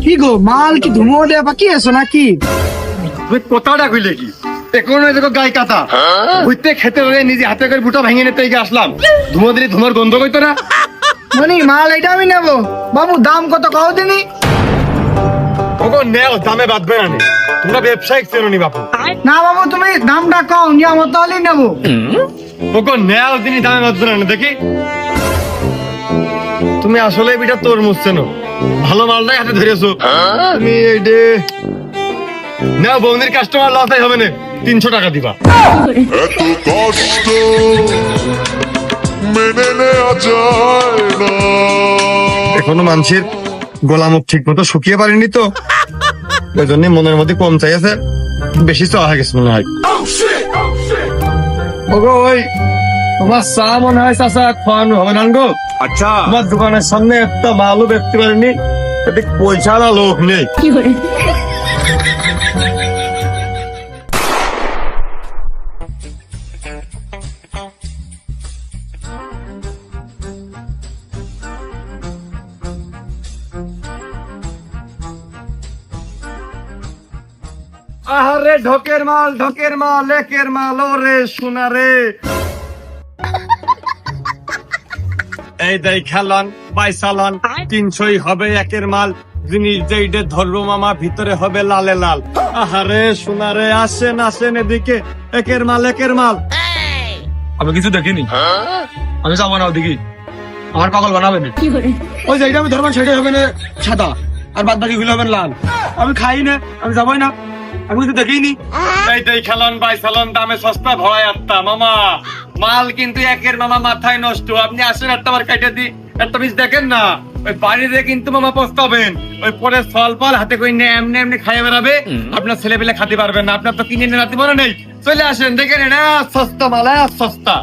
কি গো মাল কি ধুমো দেয়া বাকি আছো নাকি? তুই কথাটা কইলে কি এখন দেখো গায়ে কাটা বুঝতে খেতে হলে নিজে হাতে করে বুটা ভেঙে নিতে আসলাম। ধুমো দিলে ধুমার গন্ধ কইতো না। মানে মাল এটা আমি নেবো। বাবু দাম কত কও দিনি? ওগো নেও, দামে বাঁধবে না নি। তোমরা ব্যবসায়িক চেনো নি বাপু। না বাবু তুমি দামটা কও, নিয়ে আমার তাহলেই নেবো। ওগো নেও দিনই দামে বাঁধবে না নি, দেখি। তুমি আসলে বিটা তরমুজ চেনো, ভালো মালটাই হাতে ধরেছো তুমি। এইটে নেও, বৌদির কাস্টমার লসাই হবে না, 300 টাকা দিবা। এত কষ্ট মেনে নেওয়া যায় না। এখনো মানুষের গলা মুখ ঠিক মতো শুকিয়ে পারেনি তো, ওই জন্য মনের মধ্যে কম চাইছে, বেশি চাওয়া হয়ে গেছে মনে হয়। ওগো ওই তোমার চা মনে হয় চাচা খাওয়ানো হবে না গো। আচ্ছা, তোমার দোকানের সামনে একটা মালও দেখতে পারিনি, এতে পয়সা না লোক নেই। আহারে ঢকের মাল, ঢকের মাল, একের মাল, ওরে সোনা রে। এই দেই খেলন বাইসালন 300ই হবে একের মাল, জিনিস যেইটে ধরবো মামা ভিতরে হবে লালে লাল। আহারে সোনা রে, আসেন আসেন এদিকে, একের মাল, একের মাল। আমি কিছু দেখিনি, আমি যাবো না ওদিকে, আমার পাগল বানাবে না। ওই যেটা আমি ধরবেন সেটাই হবে না সাদা, আর বাদ বাকি গুলো হবেন লাল। আমি খাই না, আমি যাবোই না, আমি কিছু দেখিনি। এই দেই খেলন বাইসালন, দামে সস্তা ভয় আত্মা মামা। মাল কিন্তু একের মামা, মাথায় নষ্ট। আপনি আসেন একটা বার কাইটা দি, একটা পিস দেখেন না, ওই বাড়িতে কিন্তু মামা পস্তাবেন। ওই পরে ফল ফল হাতে করে নিয়ে এমনি এমনি খাইয়ে বেড়াবে, আপনার ছেলে পেলে খাতে পারবেন না। আপনার তো কিনে নিয়ে রাতে মনে নেই। চলে আসেন দেখে নেন, সস্তা মাল, সস্তা।